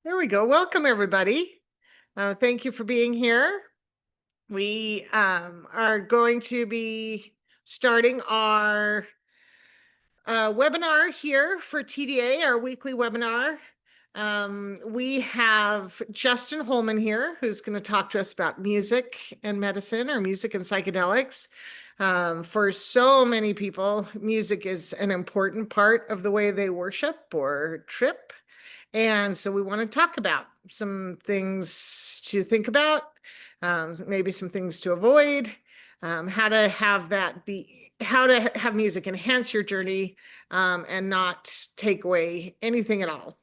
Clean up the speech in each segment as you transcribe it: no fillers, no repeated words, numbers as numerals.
There we go. Welcome, everybody. Thank you for being here. We are going to be starting our webinar here for TDA, our weekly webinar. We have Justin Holman here, who's going to talk to us about music and medicine, or music and psychedelics. For so many people, music is an important part of the way they worship or trip. And so we want to talk about some things to think about, maybe some things to avoid, how to have that be, how to have music enhance your journey, and not take away anything at all.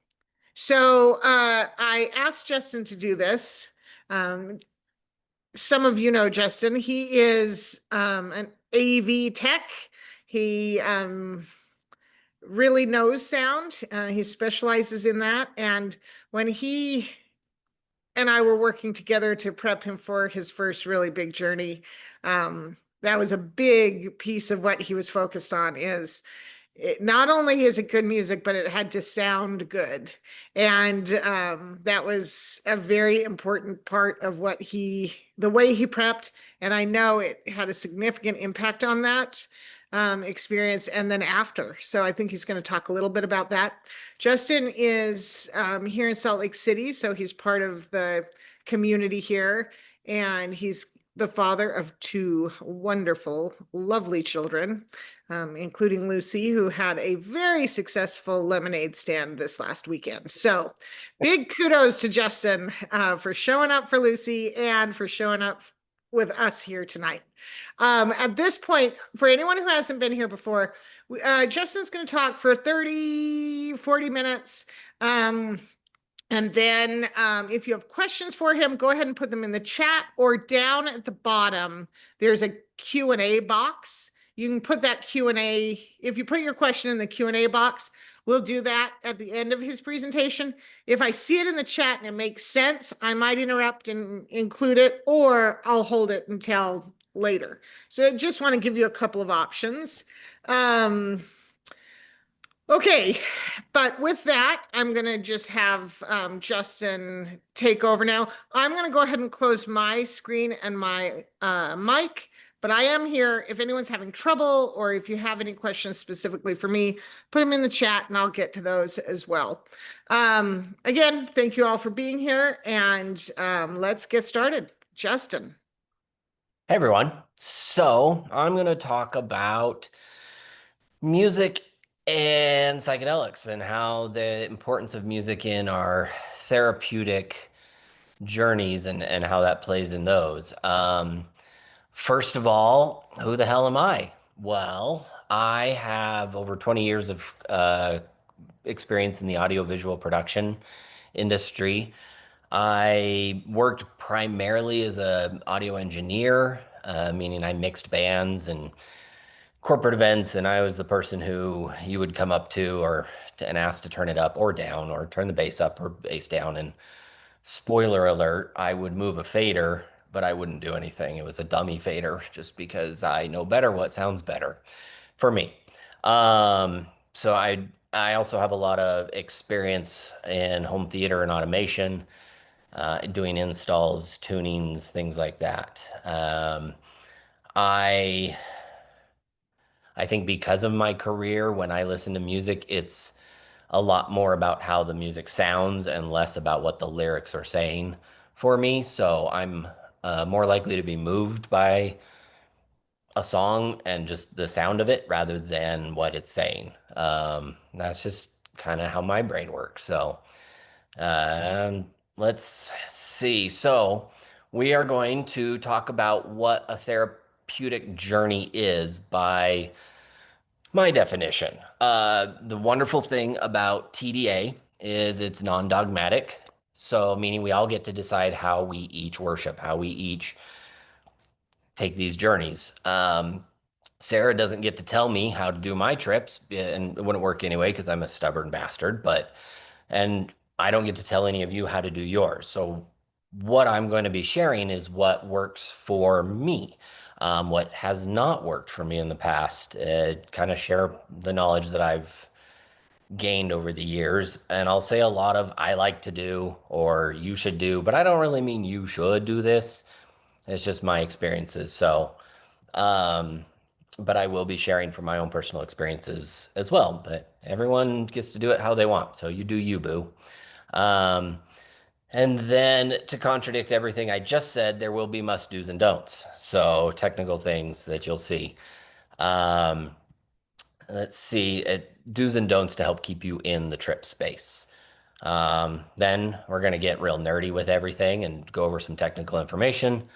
So I asked Justin to do this. Um, some of you know Justin. He is an AV tech. He really knows sound. He specializes in that. And when he and I were working together to prep him for his first really big journey, that was a big piece of what he was focused on is not only is it good music, but it had to sound good. And that was a very important part of the way he prepped. And I know it had a significant impact on that experience and then after. So I think he's going to talk a little bit about that. Justin is here in Salt Lake City, so he's part of the community here, and he's the father of two wonderful, lovely children, including Lucy, who had a very successful lemonade stand this last weekend. So big kudos to Justin for showing up for Lucy and for showing up with us here tonight. At this point, for anyone who hasn't been here before, Justin's going to talk for 30, 40 minutes. And then if you have questions for him, go ahead and put them in the chat, or down at the bottom, there's a Q&A box. You can put that Q&A, if you put your question in the Q&A box, we'll do that at the end of his presentation. If I see it in the chat and it makes sense, I might interrupt and include it, or I'll hold it until later. So I just want to give you a couple of options. Okay, but with that, I'm going to just have Justin take over now. I'm going to go ahead and close my screen and my mic, but I am here. If anyone's having trouble, or if you have any questions specifically for me, put them in the chat and I'll get to those as well. Again, thank you all for being here, and let's get started. Justin. Hey everyone. So I'm going to talk about music and psychedelics and how the importance of music in our therapeutic journeys and how that plays in those. First of all, who the hell am I? Well, I have over 20 years of experience in the audiovisual production industry. I worked primarily as an audio engineer, meaning I mixed bands and corporate events, and I was the person who you would come up to and ask to turn it up or down, or turn the bass up or bass down. And spoiler alert, I would move a fader, but I wouldn't do anything. It was a dummy fader, just because I know better what sounds better for me. So I also have a lot of experience in home theater and automation, doing installs, tunings, things like that. I I think because of my career, when I listen to music, it's a lot more about how the music sounds and less about what the lyrics are saying for me. So I'm more likely to be moved by a song and just the sound of it rather than what it's saying. That's just kind of how my brain works. So let's see. So we are going to talk about what a therapeutic journey is by my definition. The wonderful thing about TDA is it's non-dogmatic. So meaning we all get to decide how we each worship, how we each take these journeys. Sarah doesn't get to tell me how to do my trips, and it wouldn't work anyway because I'm a stubborn bastard, and I don't get to tell any of you how to do yours. So what I'm going to be sharing is what works for me, what has not worked for me in the past, kind of share the knowledge that I've gained over the years. And I'll say a lot of I like to do or you should do, but I don't really mean you should do this. It's just my experiences. Um, but I will be sharing from my own personal experiences as well. But everyone gets to do it how they want. So you do you, boo. Um, and then to contradict everything I just said, there will be must do's and don'ts. So technical things that you'll see. Um, let's see, do's and don'ts to help keep you in the trip space. Then we're going to get real nerdy with everything and go over some technical information,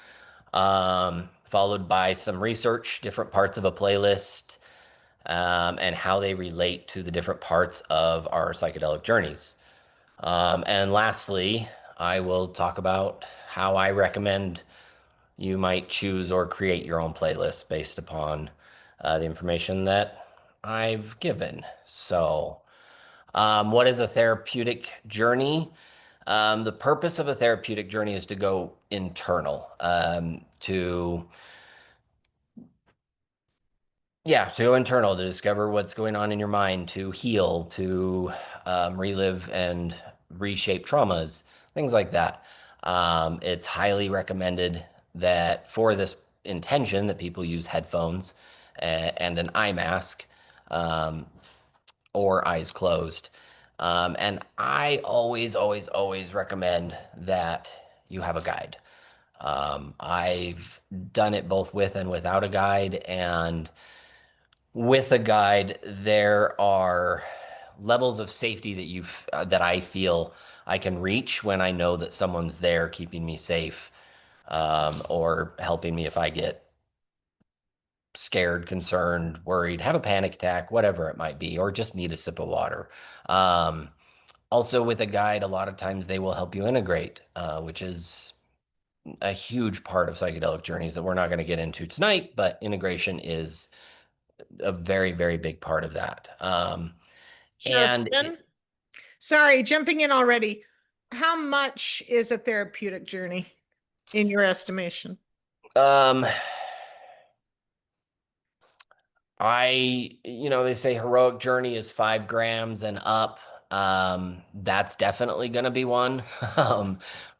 followed by some research, different parts of a playlist, and how they relate to the different parts of our psychedelic journeys. And lastly, I will talk about how I recommend you might choose or create your own playlist based upon the information that I've given. What is a therapeutic journey? The purpose of a therapeutic journey is to go internal, to go internal to discover what's going on in your mind, to heal, to relive and reshape traumas, things like that. It's highly recommended that for this intention that people use headphones and an eye mask um, or eyes closed. And I always, always, always recommend that you have a guide. I've done it both with and without a guide, and with a guide, there are levels of safety that I feel I can reach when I know that someone's there keeping me safe, or helping me if I get scared, concerned, worried, have a panic attack, whatever it might be, or just need a sip of water. Um, Also, with a guide, a lot of times they will help you integrate, which is a huge part of psychedelic journeys that we're not going to get into tonight, but integration is a very, very big part of that. And Justin, sorry, jumping in already. How much is a therapeutic journey in your estimation? um, they say heroic journey is 5 grams and up. That's definitely going to be one.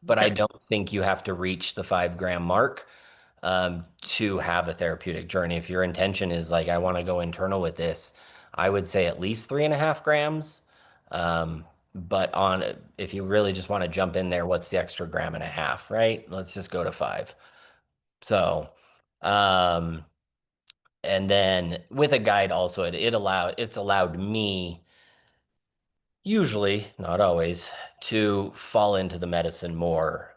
But I Okay. don't think you have to reach the 5 gram mark to have a therapeutic journey. If your intention is like, I want to go internal with this, I would say at least 3.5 grams. Um, but if you really just want to jump in there, what's the extra gram and a half, right? Let's just go to 5. So, um, and then with a guide also, it's allowed me, usually, not always, to fall into the medicine more,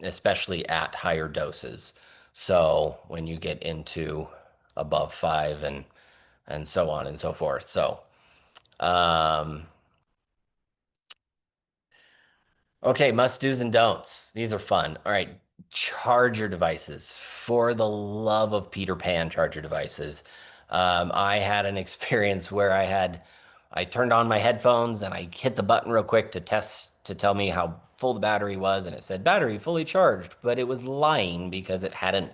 especially at higher doses. So when you get into above 5 and so on and so forth. Um, Okay, must do's and don'ts. These are fun. All right, charger devices. For the love of Peter Pan, charger devices. I had an experience where I turned on my headphones and I hit the button real quick to test to tell me how full the battery was, and it said battery fully charged, but it was lying because it hadn't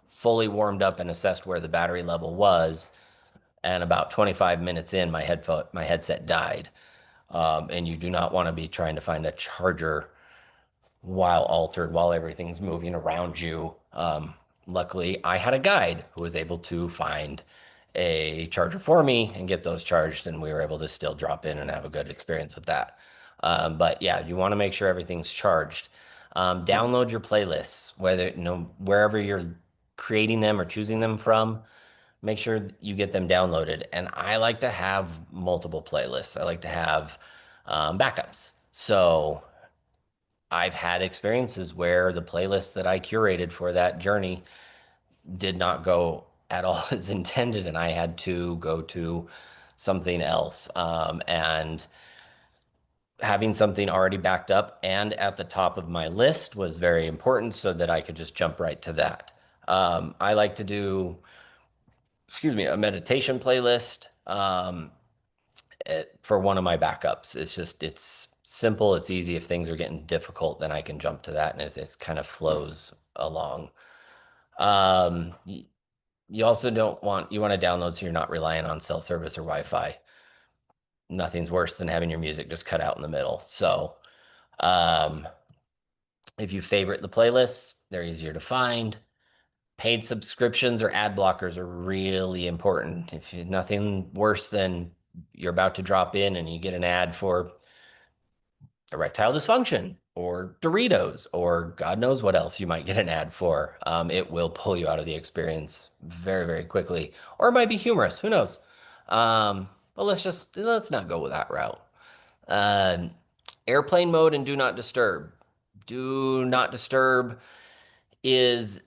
fully warmed up and assessed where the battery level was. And about 25 minutes in, my headset died. And you do not want to be trying to find a charger while altered, while everything's moving around you. Luckily, I had a guide who was able to find a charger for me and get those charged, and we were able to still drop in and have a good experience with that. But yeah, you want to make sure everything's charged. Download your playlists, wherever you're creating them or choosing them from. Make sure you get them downloaded. And I like to have multiple playlists. I like to have backups. So I've had experiences where the playlist that I curated for that journey did not go at all as intended, and I had to go to something else. And having something already backed up and at the top of my list was very important so that I could just jump right to that. I like to do, a meditation playlist. For one of my backups. It's simple, it's easy. If things are getting difficult, then I can jump to that and it kind of flows along. You also don't want, you want to download so you're not relying on cell service or Wi-Fi. nothing's worse than having your music just cut out in the middle. So, um, if you favorite the playlists, they're easier to find. Paid subscriptions or ad blockers are really important. If you, nothing worse than you're about to drop in and you get an ad for erectile dysfunction or Doritos or God knows what else you might get an ad for. It will pull you out of the experience very, very quickly. Or it might be humorous. Who knows? But let's not go with that route. Um, Airplane mode and do not disturb. Do not disturb is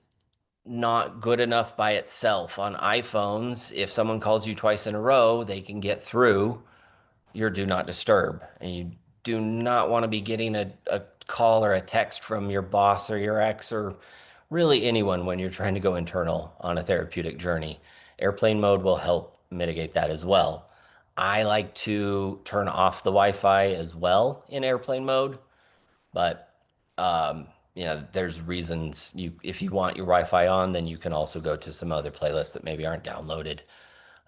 not good enough by itself. On iPhones, if someone calls you twice in a row, they can get through your do not disturb. And you do not want to be getting a call or a text from your boss or your ex or really anyone when you're trying to go internal on a therapeutic journey. Airplane mode will help mitigate that as well. I like to turn off the Wi-Fi as well in airplane mode, but um, there's reasons you if you want your Wi-Fi on, then you can also go to some other playlists that maybe aren't downloaded.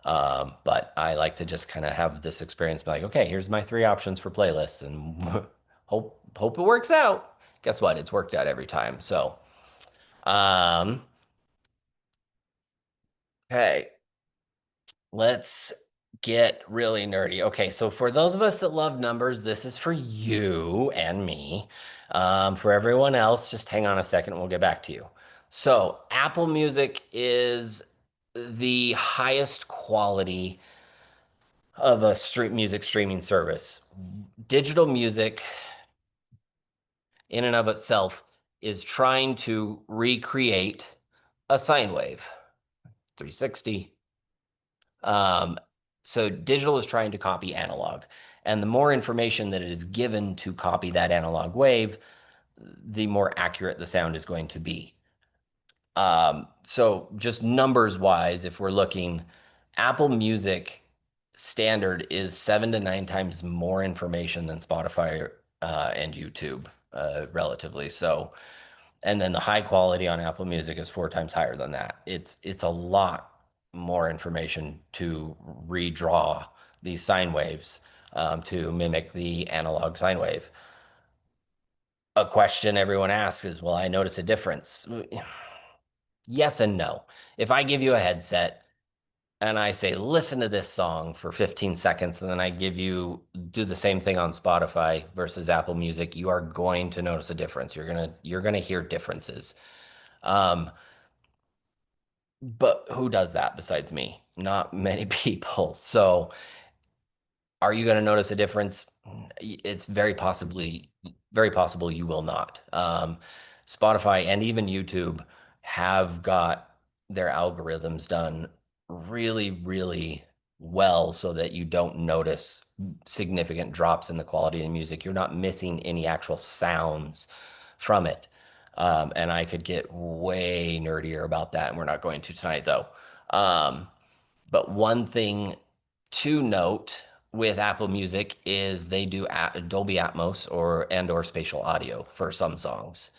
But I like to just kind of have this experience, be like, okay, here's my three options for playlists, and hope it works out. Guess what? It's worked out every time. So, um, okay, let's get really nerdy. Okay, so for those of us that love numbers, this is for you and me. For everyone else, just hang on a second, we'll get back to you. So, Apple Music is the highest quality of a street music streaming service. Digital music, in and of itself, is trying to recreate a sine wave, 360. Um, so digital is trying to copy analog, and the more information that it is given to copy that analog wave, the more accurate the sound is going to be. So just numbers wise, if we're looking, Apple Music standard is 7 to 9 times more information than Spotify and YouTube, relatively. So, and then the high quality on Apple Music is 4 times higher than that. It's a lot more information to redraw these sine waves to mimic the analog sine wave. A question everyone asks is, "Well, I notice a difference." Yes and no. If I give you a headset and I say, listen to this song for 15 seconds, and then I do the same thing on Spotify versus Apple Music, you are going to notice a difference. You're gonna hear differences. Um, but who does that besides me? Not many people. So are you going to notice a difference? It's very possible you will not. Spotify and even YouTube have got their algorithms done really, really well so that you don't notice significant drops in the quality of the music. You're not missing any actual sounds from it. And I could get way nerdier about that, and we're not going to tonight, though. But one thing to note with Apple Music is they do Dolby Atmos or spatial audio for some songs.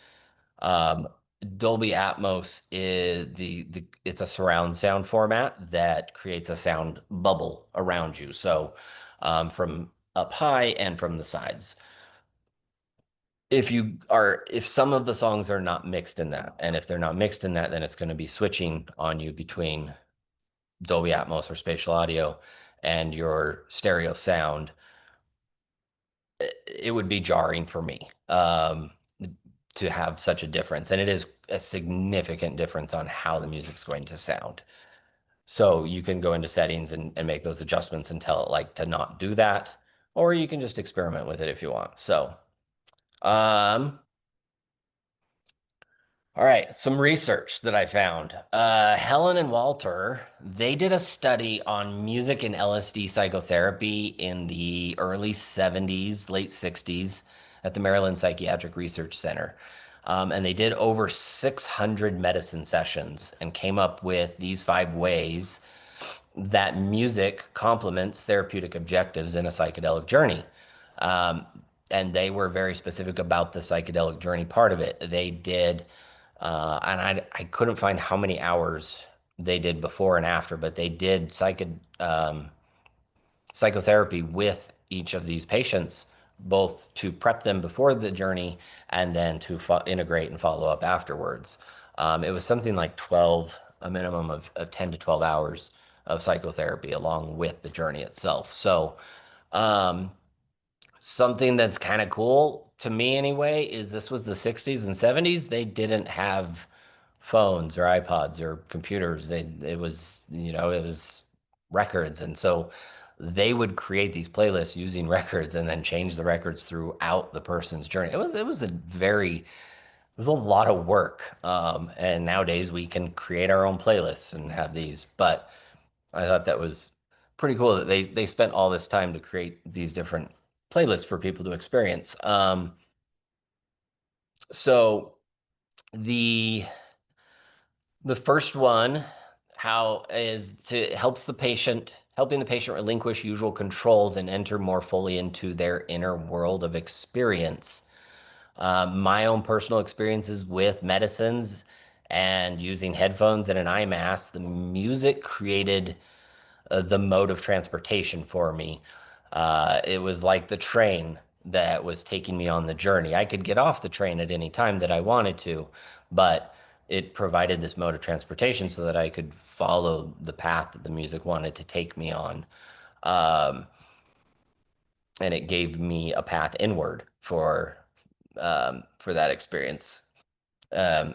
Um, Dolby Atmos is it's a surround sound format that creates a sound bubble around you. So from up high and from the sides. If some of the songs are not mixed in that, and if they're not mixed in that, then it's going to be switching on you between Dolby Atmos or spatial audio and your stereo sound. It would be jarring for me to have such a difference. And it is a significant difference on how the music's going to sound. So you can go into settings and make those adjustments and tell it like to not do that, or you can just experiment with it if you want. So, um, all right, some research that I found. Helen and Walter, they did a study on music and LSD psychotherapy in the early 70s, late 60s at the Maryland Psychiatric Research Center. And they did over 600 medicine sessions and came up with these 5 ways that music complements therapeutic objectives in a psychedelic journey. Um, and they were very specific about the psychedelic journey part of it. They did and I couldn't find how many hours they did before and after, but they did psychotherapy with each of these patients, both to prep them before the journey and then to integrate and follow up afterwards. It was something like 12, a minimum of 10 to 12 hours of psychotherapy along with the journey itself. So, um, something that's kind of cool to me anyway is this was the 60s and 70s. They didn't have phones or iPods or computers. It was, it was records. And so they would create these playlists using records and then change the records throughout the person's journey. It was a lot of work. And nowadays we can create our own playlists and have these, but I thought that was pretty cool that they spent all this time to create these different playlists for people to experience. So the the first one, how is to helping the patient relinquish usual controls and enter more fully into their inner world of experience. My own personal experiences with medicines and using headphones and an eye mask, the music created the mode of transportation for me. It was like the train that was taking me on the journey. I could get off the train at any time that I wanted to, but it provided this mode of transportation so that I could follow the path that the music wanted to take me on. Um, and it gave me a path inward for that experience. Um,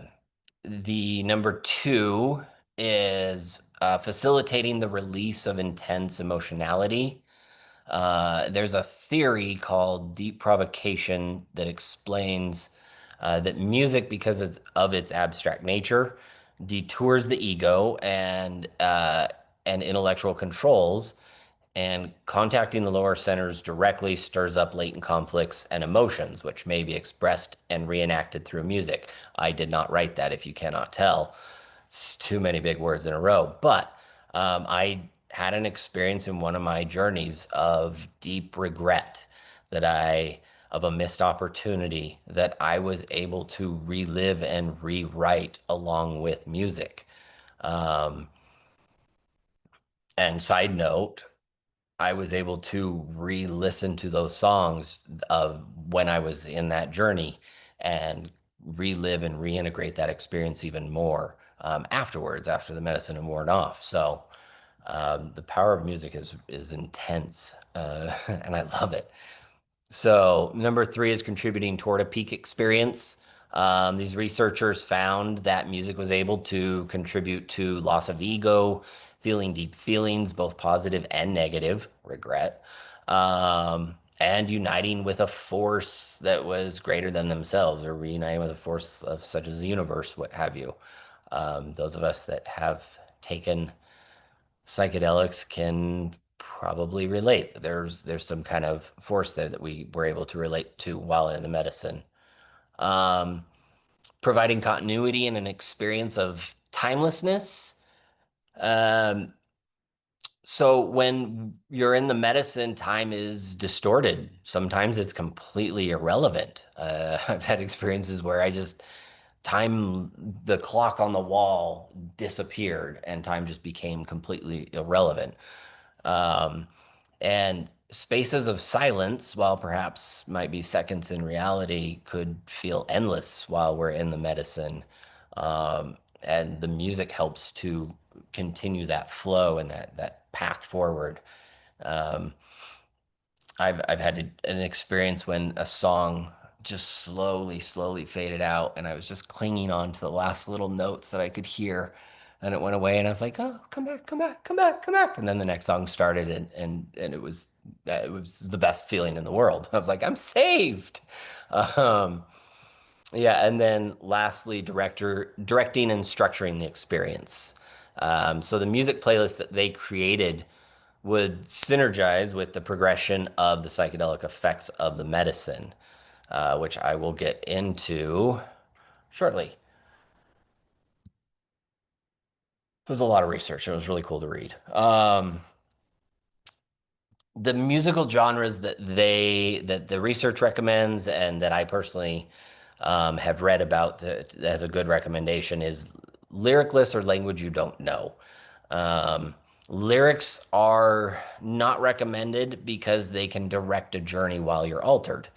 the number two is facilitating the release of intense emotionality. There's a theory called deep provocation that explains that music, because of its abstract nature, detours the ego and intellectual controls, and contacting the lower centers directly stirs up latent conflicts and emotions, which may be expressed and reenacted through music. I did not write that, if you cannot tell. It's too many big words in a row. But I had an experience in one of my journeys of deep regret of a missed opportunity that I was able to relive and rewrite along with music. Um, and side note, I was able to re-listen to those songs of when I was in that journey and relive and reintegrate that experience even more afterwards, after the medicine had worn off. So the power of music is intense, and I love it. So, number three is contributing toward a peak experience. These researchers found that music was able to contribute to loss of ego, feeling deep feelings, both positive and negative, regret, and uniting with a force that was greater than themselves, or reuniting with a force of such as the universe, what have you. Those of us that have taken psychedelics can probably relate. There's some kind of force there that we were able to relate to while in the medicine. Um, Providing continuity and an experience of timelessness. Um, so when you're in the medicine, time is distorted. Sometimes it's completely irrelevant. I've had experiences where the clock on the wall disappeared and time just became completely irrelevant. Um, and spaces of silence, while perhaps might be seconds in reality, could feel endless while we're in the medicine. And the music helps to continue that flow and that path forward. Um, I've had an experience when a song just slowly faded out, and I was just clinging on to the last little notes that I could hear, and it went away, and I was like, "Oh, come back, come back, come back, come back!" And then the next song started, and it was the best feeling in the world. I was like, "I'm saved." Um, yeah, and then lastly, directing and structuring the experience. So the music playlist that they created would synergize with the progression of the psychedelic effects of the medicine, which I will get into shortly. It was a lot of research. It was really cool to read. The musical genres that the research recommends and that I personally have read about as a good recommendation is lyricless or language you don't know. Um, Lyrics are not recommended because they can direct a journey while you're altered.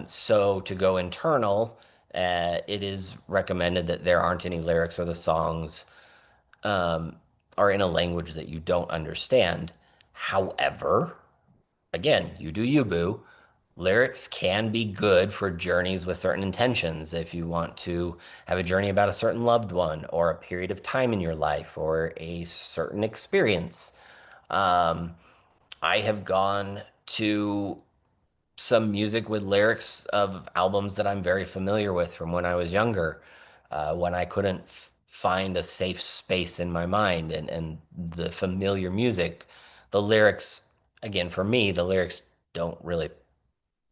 So to go internal, it is recommended that there aren't any lyrics or the songs are in a language that you don't understand. However, again, you do you, boo. Lyrics can be good for journeys with certain intentions. If you want to have a journey about a certain loved one or a period of time in your life or a certain experience. Um, I have gone to some music with lyrics of albums that I'm very familiar with from when I was younger, when I couldn't find a safe space in my mind and the familiar music. The lyrics, again, for me, the lyrics don't really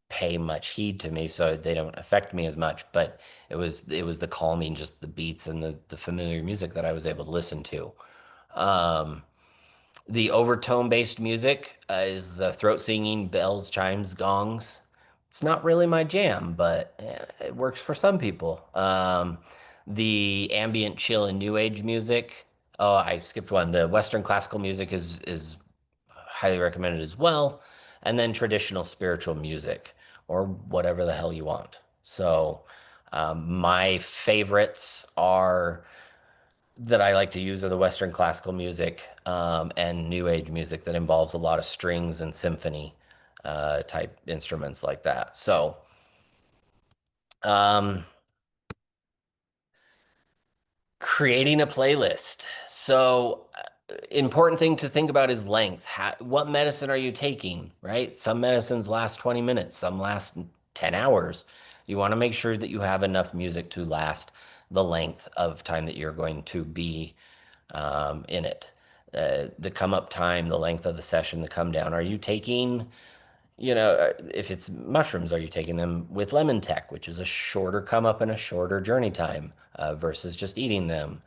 pay much heed to me, so they don't affect me as much. But it was the calming, just the beats and the familiar music that I was able to listen to. Um, the overtone based music is the throat singing, bells, chimes, gongs. It's not really my jam, but it works for some people. The ambient, chill, and new age music. Oh, I skipped one. The Western classical music is highly recommended as well. And then traditional spiritual music or whatever the hell you want. So, my favorites are that I like to use are the Western classical music and New Age music that involves a lot of strings and symphony type instruments like that. So, um, creating a playlist. So, important thing to think about is length. What medicine are you taking, right? Some medicines last 20 minutes, some last 10 hours. You want to make sure that you have enough music to last the length of time that you're going to be in it. The come up time, the length of the session, the come down. Are you taking, if it's mushrooms, are you taking them with lemon tech, which is a shorter come up and a shorter journey time versus just eating them?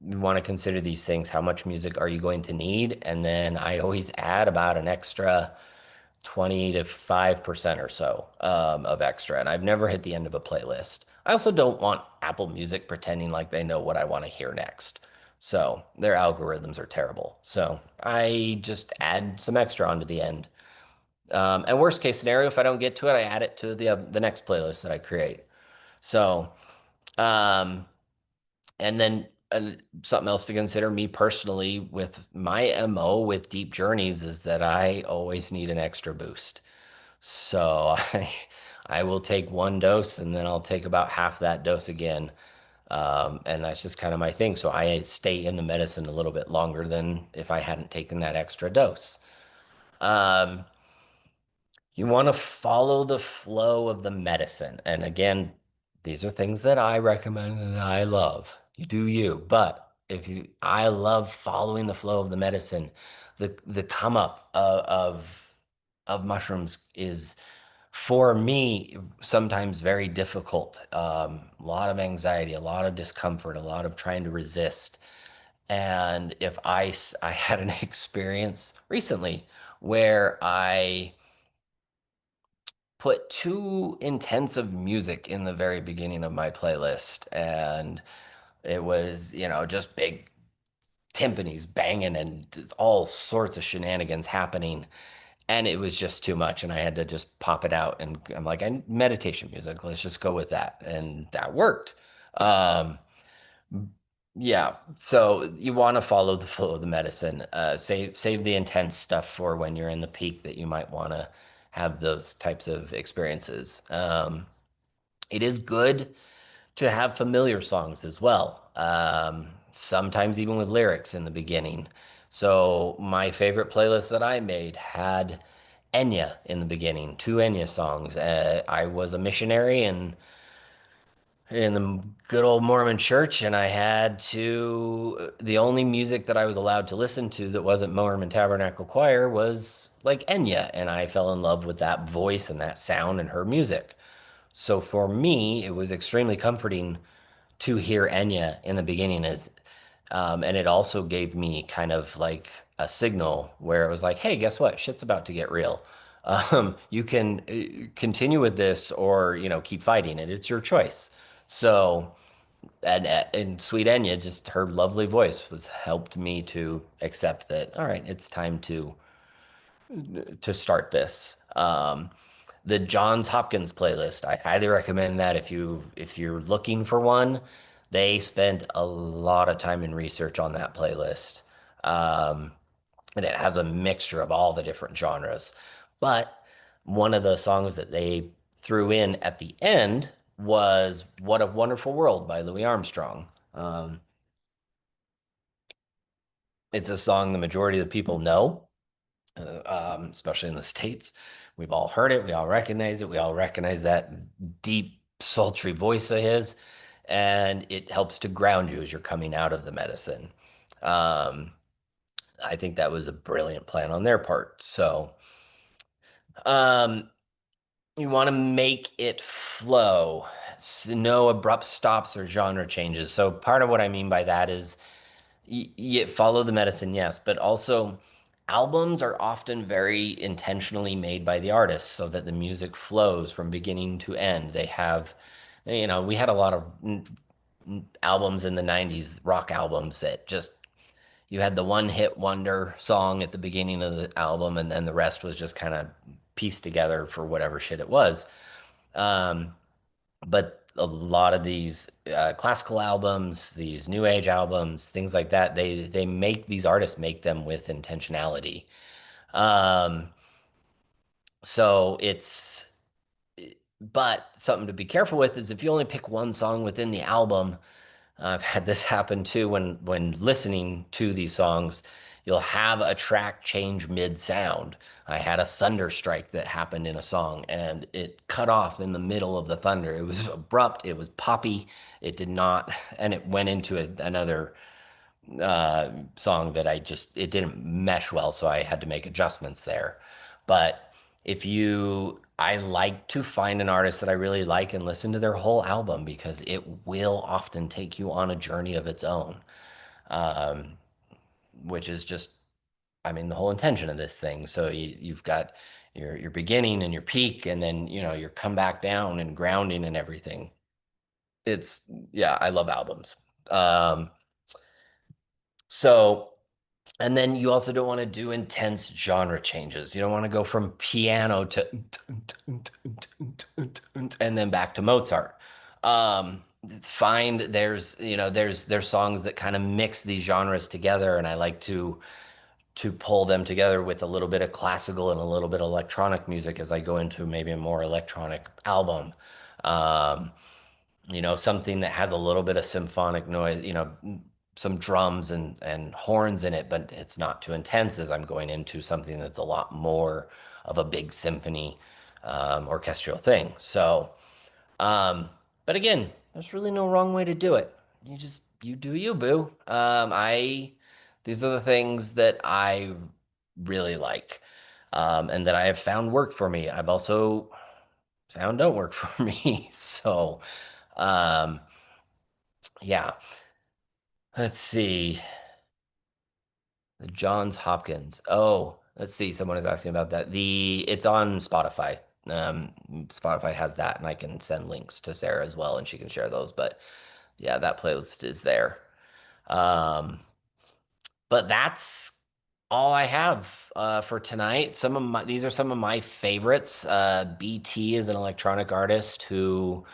You want to consider these things. How much music are you going to need? And then I always add about an extra 20 to 5% or so of extra. And I've never hit the end of a playlist. I also don't want Apple Music pretending like they know what I want to hear next. So their algorithms are terrible. So I just add some extra onto the end. And worst case scenario, if I don't get to it, I add it to the next playlist that I create. So, um, and then something else to consider me personally with my MO with deep journeys is that I always need an extra boost. So I will take one dose and then I'll take about half that dose again. And that's just kind of my thing. So I stay in the medicine a little bit longer than if I hadn't taken that extra dose. Um, you want to follow the flow of the medicine. And again, these are things that I recommend and that I love. You do you. But I love following the flow of the medicine. The come up of mushrooms is for me sometimes very difficult. A lot of anxiety, a lot of discomfort, a lot of trying to resist. And I had an experience recently where I put too intensive music in the very beginning of my playlist, and it was, just big timpanis banging and all sorts of shenanigans happening. And it was just too much, and I had to just pop it out. And I'm like, I meditation music. Let's just go with that, and that worked. Um, yeah, so you want to follow the flow of the medicine. Save the intense stuff for when you're in the peak that you might want to have those types of experiences. It is good to have familiar songs as well. Sometimes even with lyrics in the beginning. So my favorite playlist that I made had Enya in the beginning, two Enya songs. I was a missionary in the good old Mormon church, and I had the only music that I was allowed to listen to that wasn't Mormon Tabernacle Choir was like Enya, and I fell in love with that voice and that sound and her music. So for me, it was extremely comforting to hear Enya in the beginning and it also gave me kind of like a signal where it was like, hey, guess what? Shit's about to get real. You can continue with this or, keep fighting it. It's your choice. So and Sweet Enya, just her lovely voice was helped me to accept that, all right, it's time to start this. The Johns Hopkins playlist, I highly recommend that if you're looking for one. They spent a lot of time and research on that playlist. Um, and it has a mixture of all the different genres. But one of the songs that they threw in at the end was "What a Wonderful World" by Louis Armstrong. It's a song the majority of the people know, especially in the States. We've all heard it. We all recognize it. We all recognize that deep, sultry voice of his. And it helps to ground you as you're coming out of the medicine. Um, I think that was a brilliant plan on their part. So, um, you want to make it flow. No abrupt stops or genre changes. So part of what I mean by that is follow the medicine, yes, but also albums are often very intentionally made by the artist so that the music flows from beginning to end. They have, we had a lot of albums in the 90s, rock albums that just you had the one hit wonder song at the beginning of the album, and then the rest was just kind of pieced together for whatever shit it was. Um, but a lot of these classical albums, these new age albums, things like that, they make these artists make them with intentionality. Um, so it's but something to be careful with is if you only pick one song within the album. I've had this happen too when listening to these songs. You'll have a track change mid sound. I had a thunder strike that happened in a song and it cut off in the middle of the thunder. It was abrupt, it was poppy, it did not, and it went into another song that it didn't mesh well, so I had to make adjustments there. But I like to find an artist that I really like and listen to their whole album because it will often take you on a journey of its own, um, which is just, I mean, the whole intention of this thing. So you've got your beginning and your peak, and then your come back down and grounding and everything. It's Yeah, I love albums. Um, so. And then you also don't want to do intense genre changes. You don't want to go from piano to and then back to Mozart. Find there's songs that kind of mix these genres together, and I like to pull them together with a little bit of classical and a little bit of electronic music as I go into maybe a more electronic album. Um, something that has a little bit of symphonic noise, some drums and horns in it, but it's not too intense as I'm going into something that's a lot more of a big symphony, orchestral thing. So, but again, there's really no wrong way to do it. You do you, boo. These are the things that I really like, and that I have found work for me. I've also found don't work for me. So, um, yeah. Let's see. The Johns Hopkins. Oh, let's see. Someone is asking about that. It's on Spotify. Spotify has that, and I can send links to Sarah as well, and she can share those. But yeah, that playlist is there. Um, but that's all I have for tonight. These are some of my favorites. BT is an electronic artist who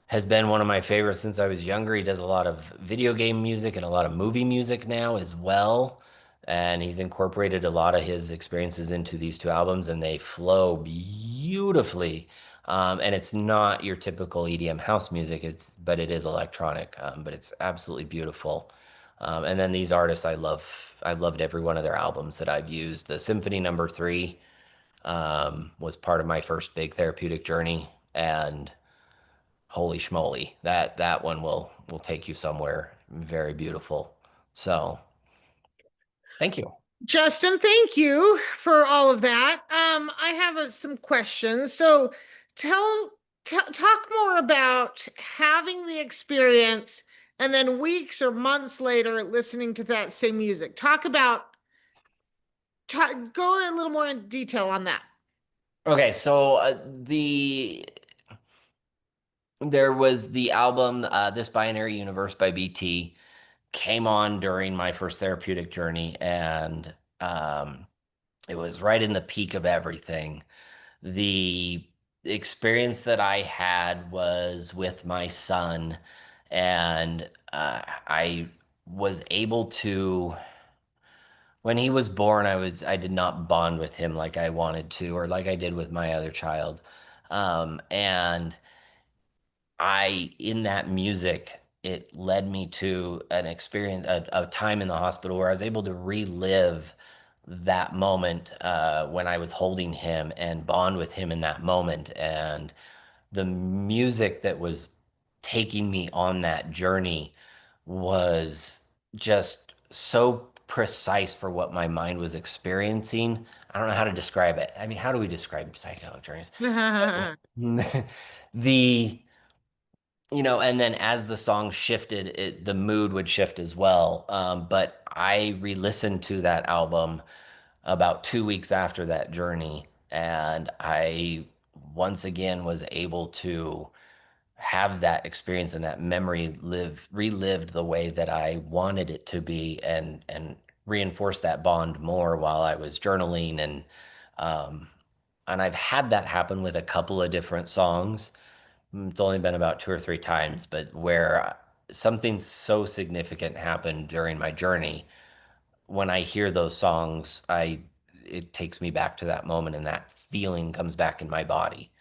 has been one of my favorites since I was younger. He does a lot of video game music and a lot of movie music now as well. And he's incorporated a lot of his experiences into these two albums, and they flow beautifully. And it's not your typical EDM house music, but it is electronic. But it's absolutely beautiful. And then these artists I love. I've loved every one of their albums that I've used. The Symphony Number Three was part of my first big therapeutic journey, and holy schmoly, that one will take you somewhere very beautiful. So thank you. Justin, thank you for all of that. I have some questions. So tell, talk more about having the experience and then weeks or months later listening to that same music. Go a little more in detail on that. Okay, so the there was the album This Binary Universe by BT came on during my first therapeutic journey, and it was right in the peak of everything. The experience that I had was with my son, and I was able to, when he was born, I did not bond with him like I wanted to, or like I did with my other child. And in that music, it led me to an experience, a time in the hospital where I was able to relive that moment when I was holding him and bond with him in that moment. And the music that was taking me on that journey was just so precise for what my mind was experiencing. I don't know how to describe it. I mean, how do we describe psychedelic journeys? So the and then as the song shifted, the mood would shift as well. But I re-listened to that album about 2 weeks after that journey, and I once again was able to have that experience and that memory relived the way that I wanted it to be, and reinforce that bond more while I was journaling, um, and I've had that happen with a couple of different songs. It's only been about 2 or 3 times, but where something so significant happened during my journey, when I hear those songs, it takes me back to that moment, and that feeling comes back in my body.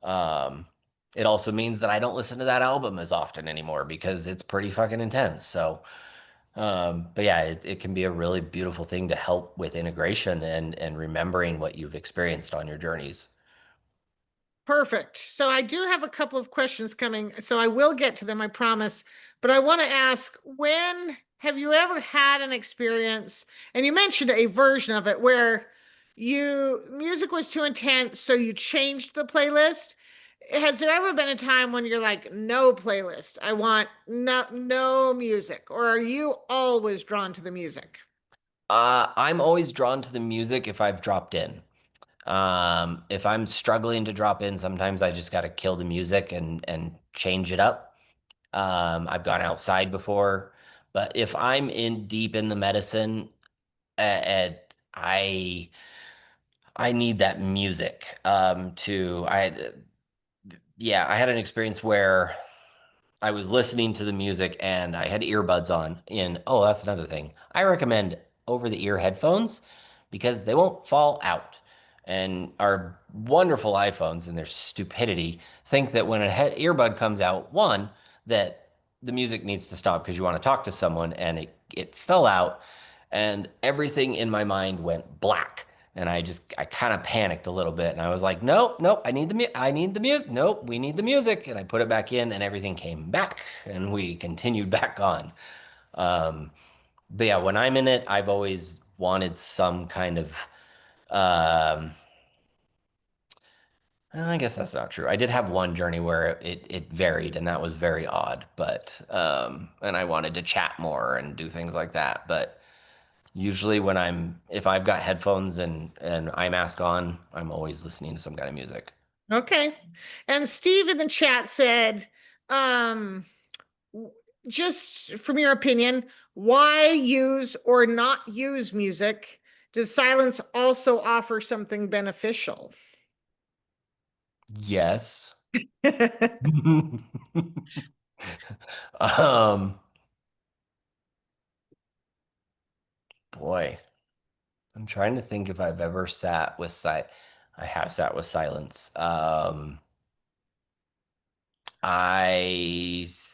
Um, it also means that I don't listen to that album as often anymore because it's pretty fucking intense. So, but yeah, it can be a really beautiful thing to help with integration and remembering what you've experienced on your journeys. Perfect. So I do have a couple of questions coming, so I will get to them, I promise. But I want to ask, when have you ever had an experience, and you mentioned a version of it where music was too intense, so you changed the playlist? Has there ever been a time when you're like, no playlist, I want no music, or are you always drawn to the music? I'm always drawn to the music if I've dropped in. If I'm struggling to drop in, sometimes I just got to kill the music and change it up. I've gone outside before, but if I'm in deep in the medicine, and I need that music. Yeah, I had an experience where I was listening to the music and I had earbuds on. And oh, that's another thing. I recommend over the ear headphones because they won't fall out. And our wonderful iPhones and their stupidity think that when a earbud comes out, one, that the music needs to stop because you want to talk to someone, and it fell out, and everything in my mind went black. And I kind of panicked a little bit, and I was like, nope, nope, I need the music. Nope, we need the music. And I put it back in, and everything came back, and we continued back on. Um, but yeah, when I'm in it, I've always wanted some kind of, um, well, I guess that's not true. I did have one journey where it varied, and that was very odd. But and I wanted to chat more and do things like that. But usually if I've got headphones and eye mask on, I'm always listening to some kind of music. Okay. And Steve in the chat said, um, just from your opinion, why use or not use music? Does silence also offer something beneficial? Yes. Um, boy, I'm trying to think if I've ever sat with I have sat with silence.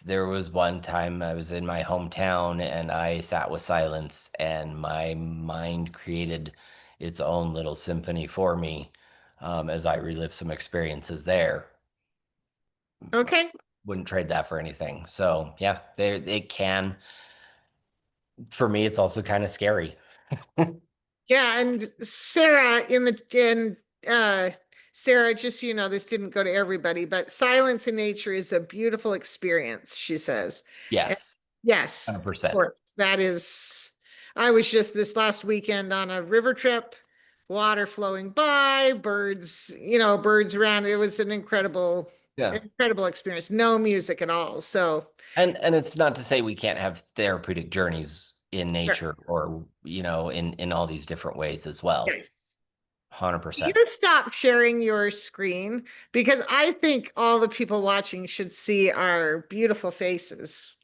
There was one time I was in my hometown and I sat with silence, and my mind created its own little symphony for me, as I relived some experiences there. Okay. Wouldn't trade that for anything. So yeah, it can. For me, it's also kind of scary. Yeah, and Sarah uh Sarah, just so you know, this didn't go to everybody, but silence in nature is a beautiful experience, she says. And Yes, yes, of 100%. course. That is, I was just this last weekend on a river trip, water flowing by, birds, birds around. It was an incredible. Yeah. incredible experience, no music at all. So, And it's not to say we can't have therapeutic journeys in sure. nature or, in all these different ways as well. Yes. You 100%. stop sharing your screen because I think all the people watching should see our beautiful faces.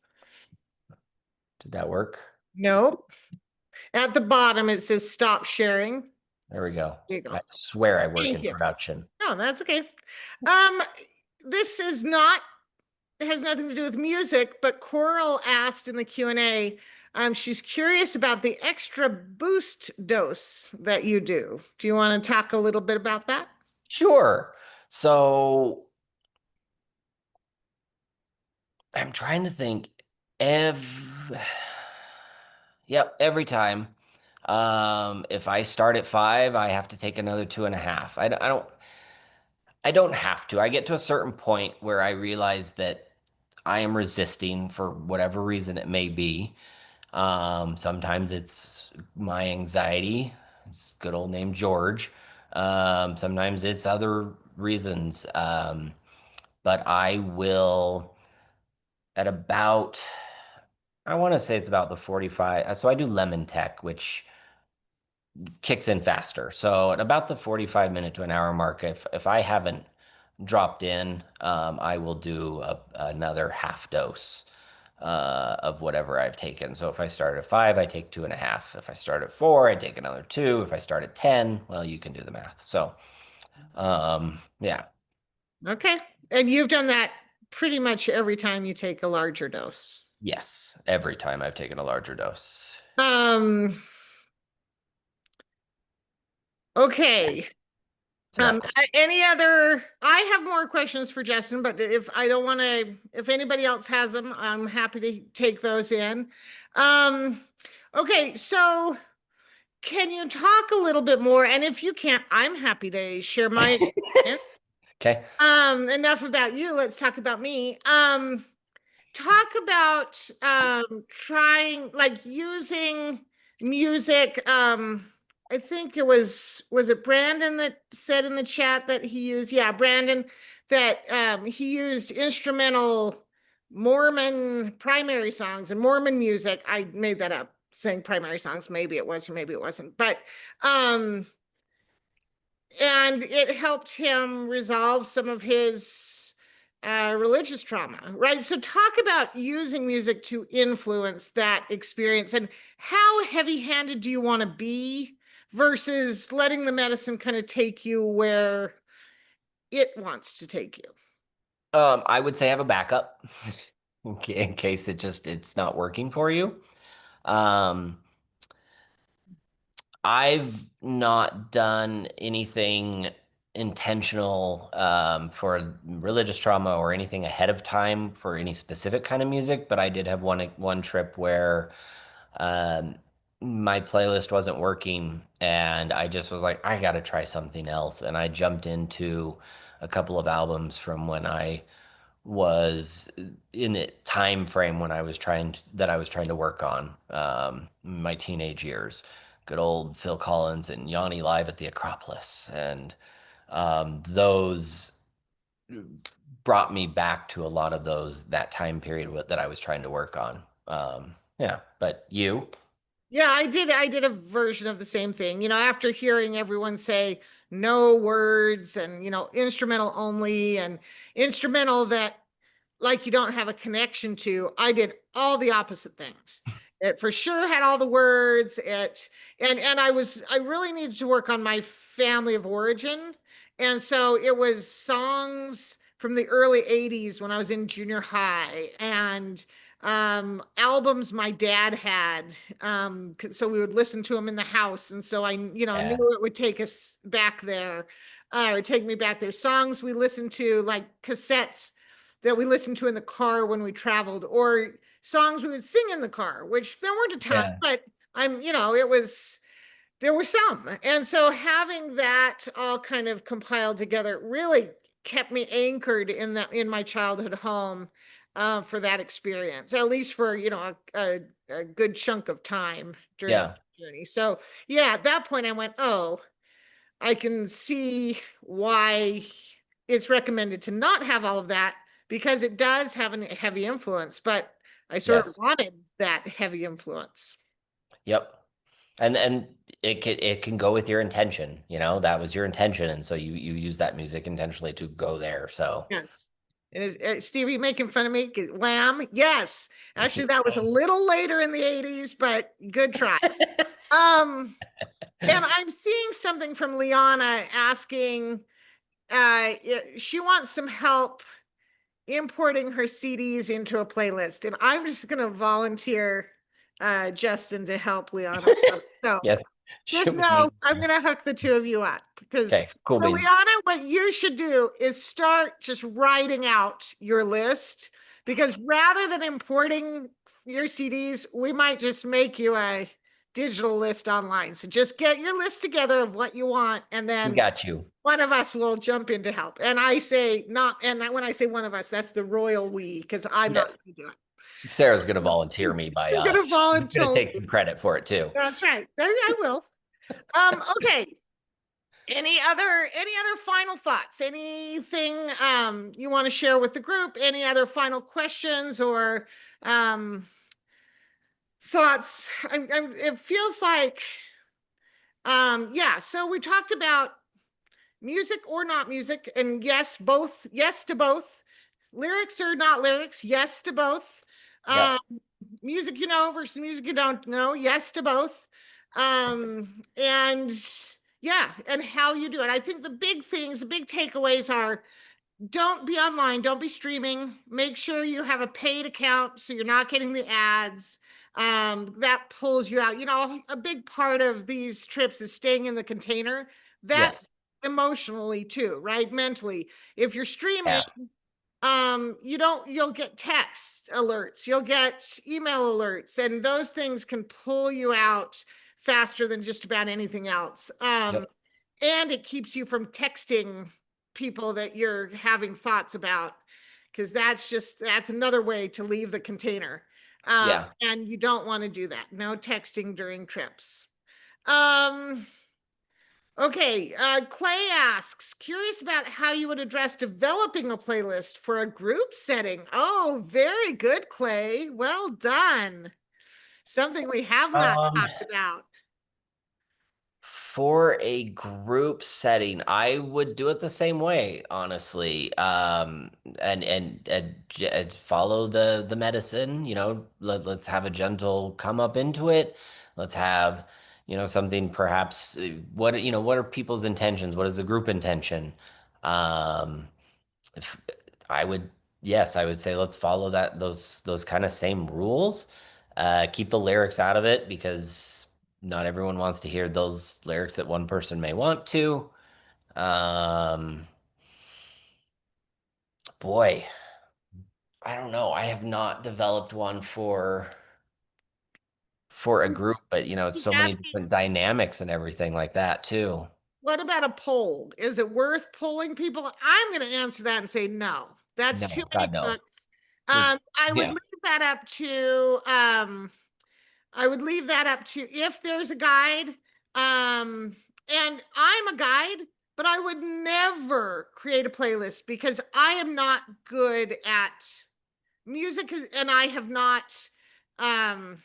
Did that work? Nope. At the bottom, it says stop sharing. There we go. There you I go. swear I work Thank in you. production. No, that's okay. Um, this is not, it has nothing to do with music, but Coral asked in the Q&A, she's curious about the extra boost dose that you do. Do you want to talk a little bit about that? Sure. So I'm trying to think. Every, yep, every time. If I start at 5, I have to take another 2.5. I don't have to. I get to a certain point where I realize that I am resisting for whatever reason it may be. Sometimes it's my anxiety. It's good old name George. Sometimes it's other reasons. But I will at about, I want to say it's about the 45. So I do lemon tech, which kicks in faster. So at about the 45 minute to an hour mark, if I haven't dropped in, I will do another half dose of whatever I've taken. So if I start at 5, I take 2.5. If I start at 4, I take another 2. If I start at 10, well, you can do the math. So, yeah, Okay. And you've done that pretty much every time you take a larger dose. yes, every time I've taken a larger dose. Um, okay. So that, Any other, I have more questions for Justin, but if I don't want to, if anybody else has them, I'm happy to take those in. Um, okay, so can you talk a little bit more? And if you can't, I'm happy to share my experience. okay. Enough about you. Let's talk about me. Talk about trying, like, using music. I think was it Brandon that said in the chat that he used, yeah, Brandon, that he used instrumental Mormon primary songs and Mormon music. I made that up, saying primary songs. Maybe it was or maybe it wasn't, but um and it helped him resolve some of his religious trauma, right? So talk about using music to influence that experience, and how heavy-handed do you want to be versus letting the medicine kind of take you where it wants to take you. I would say have a backup in case it's not working for you. Um, I've not done anything intentional for religious trauma or anything ahead of time for any specific kind of music, but I did have one trip where um, my playlist wasn't working, and I just was like, I gotta try something else, and I jumped into a couple of albums from when I was in a time frame when I was trying to work on my teenage years. Good old Phil Collins and Yanni live at the Acropolis, and those brought me back to a lot of that time period that I was trying to work on. Yeah, but you? Yeah, I did a version of the same thing, after hearing everyone say no words and instrumental only, and instrumental that, like, you don't have a connection to. I did all the opposite things. It for sure had all the words. I really needed to work on my family of origin. And so it was songs from the early 80s when I was in junior high, and albums my dad had. So we would listen to them in the house. And so I, Yeah, knew it would take us back there, or take me back there. Songs we listened to, like cassettes that we listened to in the car when we traveled, or songs we would sing in the car, which there weren't a ton, yeah, but it was, there were some. And so having that all kind of compiled together really kept me anchored in my childhood home, for that experience, at least for, a good chunk of time during yeah. the journey. So yeah, at that point I went, oh, I can see why it's recommended to not have all of that because it does have a heavy influence, but I sort of Yes. wanted that heavy influence. Yep. And it can go with your intention, that was your intention, and so you use that music intentionally to go there. So Yes. Stevie making fun of me? Wham! Yes. Actually, that was a little later in the 80s, but good try. Um, and I'm seeing something from Liana asking, she wants some help importing her CDs into a playlist. And I'm just going to volunteer Justin to help Liana. So yes, just shoot know me. I'm going to hook the two of you up because Okay, cool so beans. Liana, what you should do is start just writing out your list because rather than importing your CDs, we might just make you a digital list online. So just get your list together of what you want and We then got you. one of us will jump in to help. And I say not, and when I say one of us, that's the royal we, because I'm Yeah, not going to do it. Sarah's gonna volunteer me by I'm going to us. She's gonna volunteer. take some credit for it too. That's right. There I will. Okay. Any other final thoughts? Anything you want to share with the group? Any other final questions or thoughts? It feels like yeah, so we talked about music or not music, and yes, both, yes to both. Lyrics or not lyrics, yes to both. Um, Yep. music you know versus music you don't know, yes to both. And yeah, and how you do it. I think the big things, the big takeaways are don't be online, don't be streaming. Make sure you have a paid account so you're not getting the ads. That pulls you out. A big part of these trips is staying in the container. That Yes. emotionally too, right? Mentally. If you're streaming, Yeah. you'll get text alerts, you'll get email alerts, and those things can pull you out faster than just about anything else. Yep. And it keeps you from texting people that you're having thoughts about because that's another way to leave the container. Yeah. And you don't want to do that. No texting during trips. um Okay, Clay asks, curious about how you would address developing a playlist for a group setting. Oh, very good, Clay. Well done. Something we have not Um, talked about. for a group setting, I would do it the same way, honestly. And follow the medicine, let's have a gentle come up into it. Let's have, something perhaps what are people's intentions? What is the group intention? Um, if I would, yes, I would say let's follow those kind of same rules. Keep the lyrics out of it because not everyone wants to hear those lyrics that one person may want to. Um, boy, I don't know. I have not developed one for a group, but it's He's so many asking, different dynamics and everything like that too. what about a poll? Is it worth polling people? I'm going to answer that and say no. That's too No, many God, no. cooks. It's I would yeah, leave that up to if there's a guide. And I'm a guide, but I would never create a playlist because I am not good at music and I have not um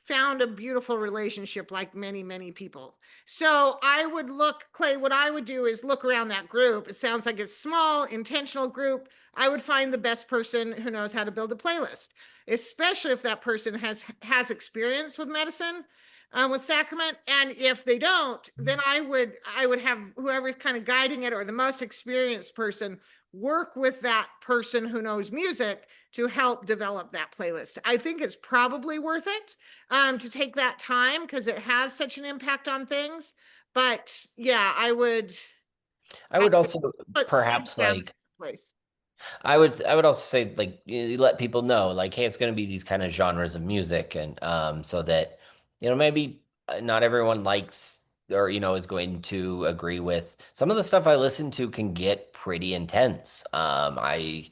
found a beautiful relationship like many, many people. So I would look, Clay, what I would do is look around that group. It sounds like it's small, intentional group. I would find the best person who knows how to build a playlist, especially if that person has experience with medicine, with sacrament. And if they don't, then I would have whoever's kind of guiding it or the most experienced person work with that person who knows music to help develop that playlist. I think it's probably worth it to take that time because it has such an impact on things. But yeah, I I would would also put some perhaps parameters like in place. I would also say like you let people know like hey it's going to be these kind of genres of music and so that maybe not everyone likes or is going to agree with some of the stuff I listen to can get pretty intense. I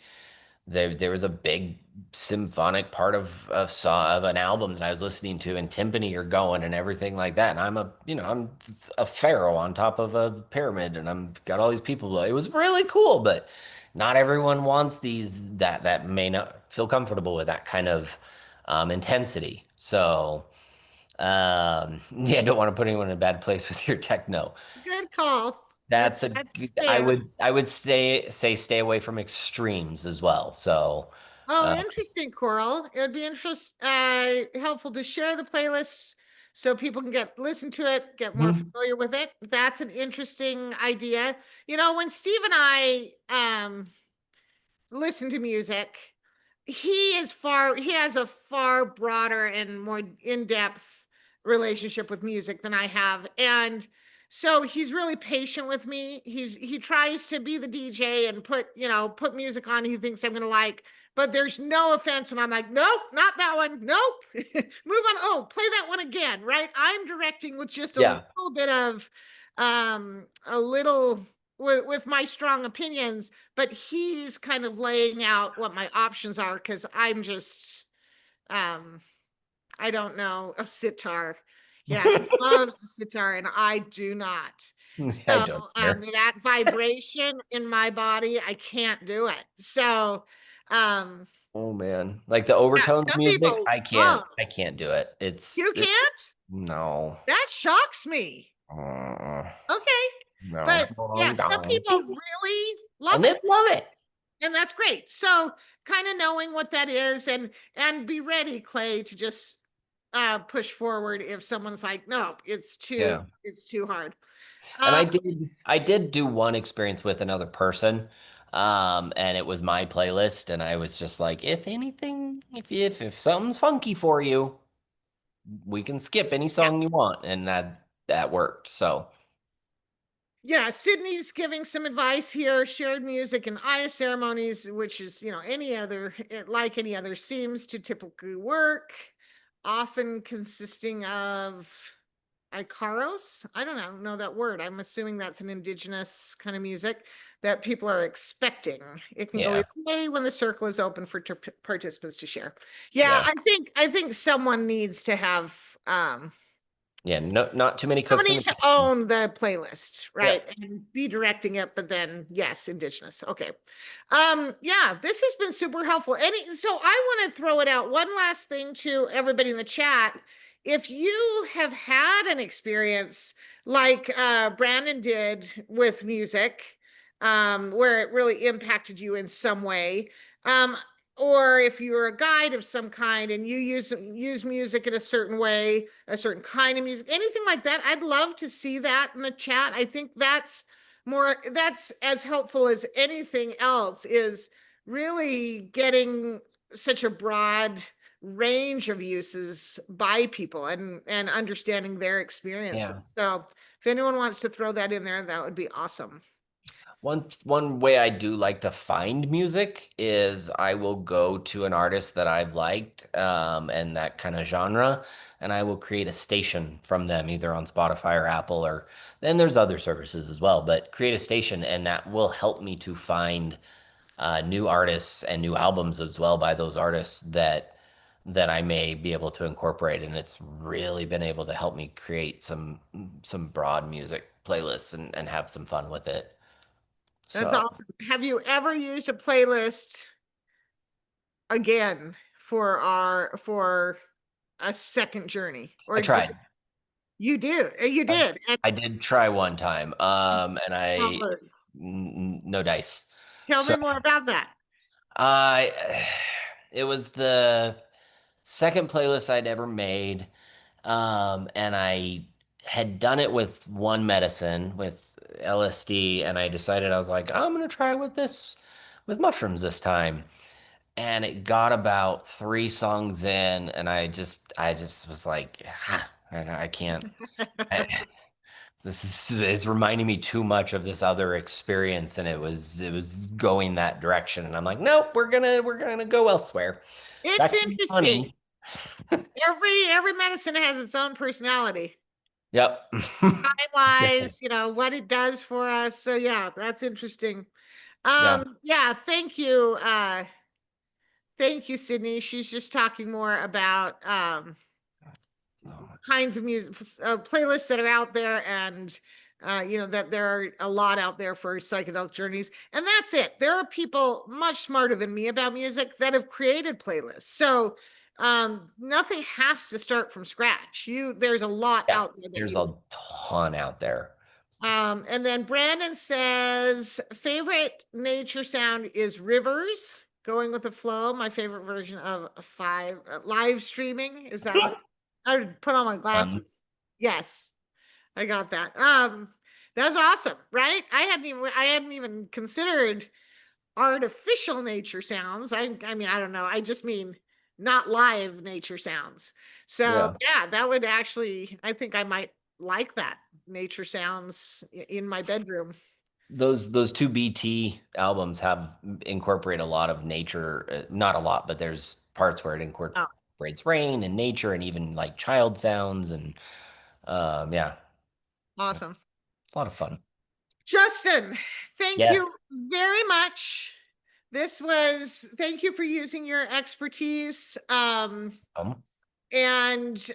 there was a big symphonic part of an album that I was listening to, and timpani are going and everything like that. And I'm a pharaoh on top of a pyramid, and I'm got all these people. It was really cool, but not everyone wants that may not feel comfortable with that kind of intensity. So yeah, don't want to put anyone in a bad place with your techno. Good call. That's That's I fair. would stay away from extremes as well. So Oh, uh, interesting, Coral. It would be helpful to share the playlist so people can listen to it, get more mhm. familiar with it. That's an interesting idea. You know, when Steve and I listen to music, he has a far broader and more in-depth relationship with music than I have. And so he's really patient with me. He tries to be the DJ and put music on he thinks I'm gonna like. But there's no offense when I'm like, nope, not that one. Nope. Move on. Oh, play that one again, right? I'm directing with just a Yeah. little bit of a little with my strong opinions, but he's kind of laying out what my options are because I'm just um I don't know a sitar. Yeah, he loves the sitar and I do not. I So don't care. that vibration in my body, I can't do it. So um Oh man, like the yeah, overtones some music, people love. I can't do it. You can't? No. That shocks me. Uh, Okay. no. But yeah, some people really love And they it. love it. And that's great. So kind of knowing what that is and be ready, Clay, to just push forward if someone's like, no, Yeah. it's too hard. And Um, I did do one experience with another person. And it was my playlist, and I was just like, if anything, if something's funky for you, we can skip any yeah. song you want, and that worked. So Yeah, Sydney's giving some advice here. Shared music and Aya ceremonies, which is, like any other, seems to typically work, often consisting of Icaros. I don't know that word. I'm assuming that's an indigenous kind of music that people are expecting. It can go yeah, either way when the circle is open for participants to share. Yeah, yeah, I think someone needs to have yeah. No, not too many someone cooks in the needs to kitchen. own the playlist, right? Yep. And be directing it, but then yes, indigenous. Okay. Yeah, this has been super helpful. So I want to throw it out. One last thing to everybody in the chat. If you have had an experience like Brandon did with music, where it really impacted you in some way, um, or if you're a guide of some kind and you use music in a certain way, a certain kind of music, anything like that, I'd love to see that in the chat. I think that's as helpful as anything else, is really getting such a broad range of uses by people and understanding their Yeah. experiences. So if anyone wants to throw that in there, that would be awesome. One way I do like to find music is I will go to an artist that I've liked, and that kind of genre, and I will create a station from them, either on Spotify or Apple, or then there's other services as well, but create a station, and that will help me to find new artists and new albums as well by those artists that I may be able to incorporate, and it's really been able to help me create some broad music playlists and have some fun with it. That's So. awesome. Have you ever used a playlist again for a second journey, I or tried. you I did, and I did try one time, and how it worked. no dice. Tell So me more about that. I, it was the second playlist I'd ever made, and I had done it with one medicine with LSD, and I decided I was like, I'm gonna try with this with mushrooms this time. And it got about three songs in, and I just was like, ah, I can't. I, this is reminding me too much of this other experience, and it was going that direction, and I'm like, nope, we're gonna go elsewhere. It's That could be interesting. funny. Every medicine has its own personality, Yep. time wise, what it does for us. So yeah, that's interesting. Yeah. Yeah, thank you, Thank you, Sydney. She's just talking more about kinds of music playlists that are out there, and that there are a lot out there for psychedelic journeys. And that's it. There are people much smarter than me about music that have created playlists. So nothing has to start from scratch. There's a lot Yeah, out there that there's you a ton out there. and then Brandon says favorite nature sound is rivers, going with the flow. My favorite version of live streaming. Is that what I would put on my Um, glasses? Yes, I got that. That's awesome, right? I hadn't even considered artificial nature sounds. I mean, I don't know. I just mean not live nature sounds. So yeah. yeah, that would actually, I think I might like that, nature sounds in my bedroom. Those two BT albums have incorporate a lot of nature, not a lot, but there's parts where it Oh, incorporates rain and nature and even like child sounds and yeah, yeah, awesome. it's a lot of fun. Justin, thank Yeah. you very much. Thank you for using your expertise. Um, And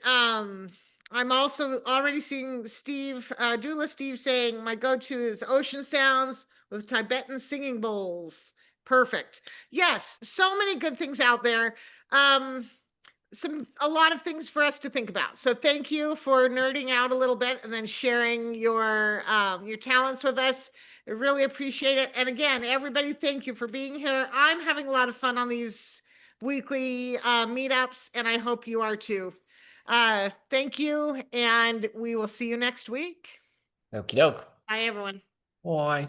I'm also already seeing Dula Steve saying my go-to is ocean sounds with Tibetan singing bowls. Perfect. Yes, so many good things out there. Um, a lot of things for us to think about. So thank you for nerding out a little bit and then sharing your talents with us. I really appreciate it. And again, everybody, thank you for being here. I'm having a lot of fun on these weekly meetups, and I hope you are too. Thank you, and we will see you next week. Okie doke. Bye, everyone. Why?